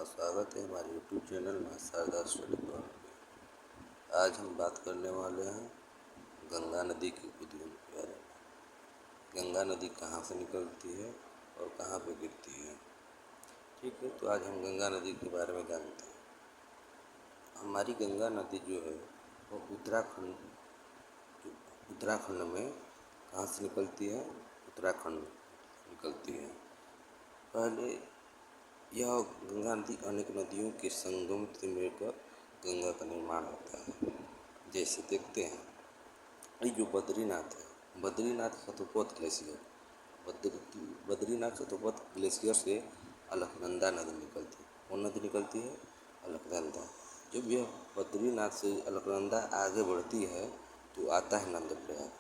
आपका स्वागत है हमारे यूट्यूब चैनल में शारदा स्टडी पॉइंट में। आज हम बात करने वाले हैं गंगा नदी के उद्गम के बारे में। गंगा नदी कहाँ से निकलती है और कहाँ पे गिरती है। ठीक है, तो आज हम गंगा नदी के बारे में जानते हैं। हमारी गंगा नदी जो है वो उत्तराखंड में कहाँ से निकलती है, उत्तराखंड निकलती है। पहले यह गंगा नदी अनेक नदियों के संगम से मिलकर गंगा का निर्माण होता है। जैसे देखते हैं, ये जो बद्रीनाथ है, बद्रीनाथ शतपथ ग्लेशियर, बद्रीनाथ शतपथ ग्लेशियर से अलकनंदा नदी निकलती है। कौन नदी निकलती है? अलकनंदा। जब यह बद्रीनाथ से अलकनंदा आगे बढ़ती है तो आता है नंदप्रयाग।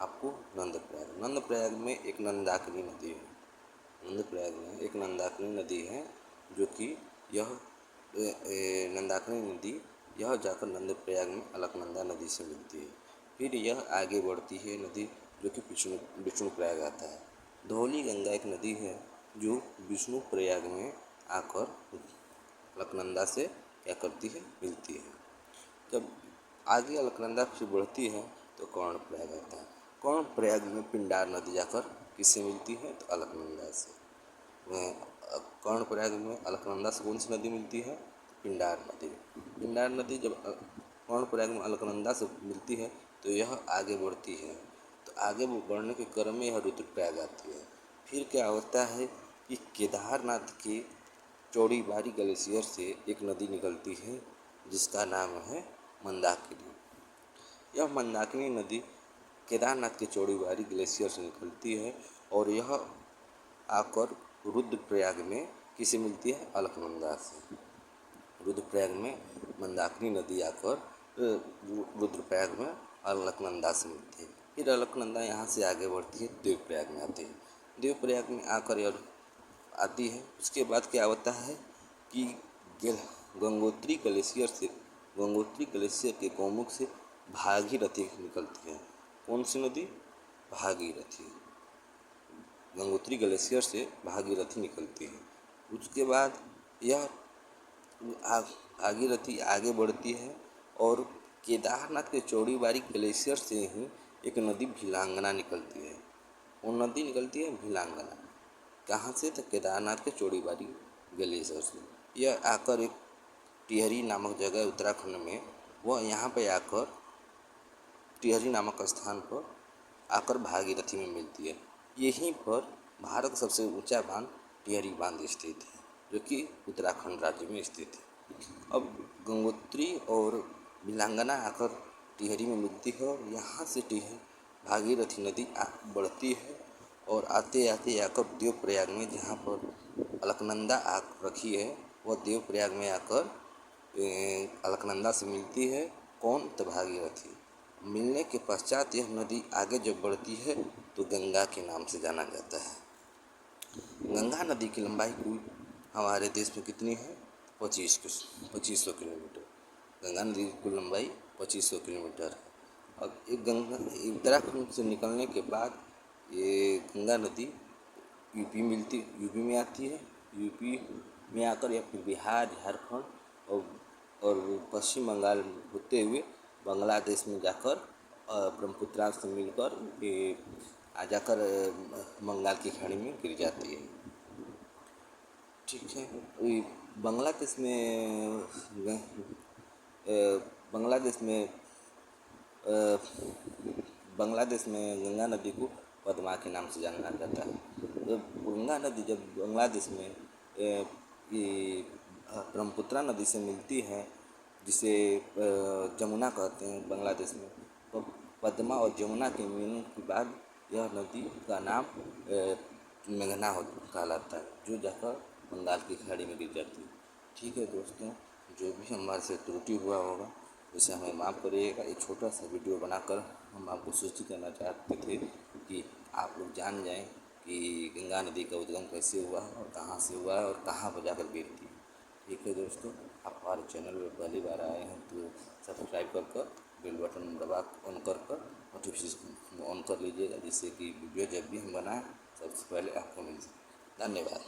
आपको नंदप्रयाग में एक नंदाकिनी नदी है। नंदप्रयाग में एक नंदाकिनी नदी है, जो कि यह नंदाकिनी नदी यह जाकर नंदप्रयाग में अलकनंदा नदी से मिलती है। फिर यह आगे बढ़ती है नदी, जो कि विष्णुप्रयाग आता है। धौली गंगा एक नदी है जो विष्णुप्रयाग में आकर अलकनंदा से क्या करती है, मिलती है। जब आगे अलकनंदा से बढ़ती है तो कर्णप्रयाग आता है। कर्णप्रयाग में पिंडार नदी जाकर किससे मिलती है? तो अलकनंदा से। कर्णप्रयाग में अलकनंदा से कौन सी नदी मिलती है? पिंडार नदी। पिंडार नदी जब कर्णप्रयाग में अलकनंदा से मिलती है तो यह आगे बढ़ती है। तो आगे बढ़ने के क्रम में यह रुद्रप्रयाग आती है। फिर क्या होता है कि केदारनाथ के चौड़ीबारी ग्लेशियर से एक नदी निकलती है जिसका नाम है मंदाकिनी। यह मंदाकिनी नदी केदारनाथ के चौड़ीबारी ग्लेशियर से निकलती है और यह आकर रुद्रप्रयाग में किसे मिलती है? अलकनंदा से। रुद्रप्रयाग में मंदाकिनी नदी आकर रुद्रप्रयाग में अलकनंदा से मिलती है। फिर अलकनंदा यहाँ से आगे बढ़ती है, देवप्रयाग में आती है। देवप्रयाग में आकर यह आती है। उसके बाद क्या होता है कि गंगोत्री ग्लेशियर के गौमुख से भागीरथी निकलती है। कौन सी नदी? भागीरथी। गंगोत्री ग्लेशियर से भागीरथी निकलती है। उसके बाद यह भागीरथी आगे बढ़ती है और केदारनाथ के चौड़ीबारी ग्लेशियर से ही एक नदी भिलांगना निकलती है। वो नदी निकलती है भिलांगना। कहाँ से? तो केदारनाथ के चौड़ीबारी ग्लेशियर से। यह आकर एक टिहरी नामक जगह उत्तराखंड में, वह यहाँ पे आकर टिहरी नामक स्थान पर आकर भागीरथी में मिलती है। यहीं पर भारत का सबसे ऊंचा बांध टिहरी बांध स्थित है, जो कि उत्तराखंड राज्य में स्थित है। अब गंगोत्री और भिलांगना आकर टिहरी में मिलती है और यहाँ से भागीरथी नदी बढ़ती है और आते आते आकर देवप्रयाग में, जहाँ पर अलकनंदा आ रखी है, वह देवप्रयाग में आकर अलकनंदा से मिलती है। कौन? तो भागीरथी। मिलने के पश्चात यह नदी आगे जब बढ़ती है तो गंगा के नाम से जाना जाता है। गंगा नदी की लंबाई कुल हमारे देश में कितनी है? 2500 किलोमीटर। गंगा नदी की कुल लंबाई 2500 किलोमीटर है। अब एक गंगा उत्तराखंड से निकलने के बाद ये गंगा नदी यूपी में आती है। यूपी में आकर या फिर बिहार, झारखंड और पश्चिम बंगाल होते हुए बांग्लादेश में जाकर ब्रह्मपुत्र से मिलकर आ जाकर बंगाल की खाड़ी में गिर जाती है। ठीक है, बांग्लादेश में बांग्लादेश में गंगा नदी को पद्मा के नाम से जाना जाता है। गंगा नदी जब बांग्लादेश में ब्रह्मपुत्र नदी से मिलती है, जिसे जमुना कहते हैं बांग्लादेश में, तो पद्मा और जमुना के मिलने के बाद यह नदी का नाम मेघना कहलाता है, जो जाकर बंगाल की खाड़ी में गिर जाती है। ठीक है दोस्तों, जो भी हमारे से त्रुटि हुआ होगा उसे हमें माफ़ करिएगा। एक छोटा सा वीडियो बनाकर हम आपको सूचित करना चाहते थे कि आप लोग जान जाएं कि गंगा नदी का उद्गम कैसे हुआ और कहाँ से हुआ और कहाँ पर जाकर गिरती है। ठीक है दोस्तों, आप हमारे चैनल में पहली बार आए हैं तो सब्सक्राइब कर बेल बटन दबा ऑन कर नोटिफिकेशन ऑन कर लीजिएगा, जिससे कि वीडियो जब भी हम बनाएं सबसे पहले आपको मिल जाए। धन्यवाद।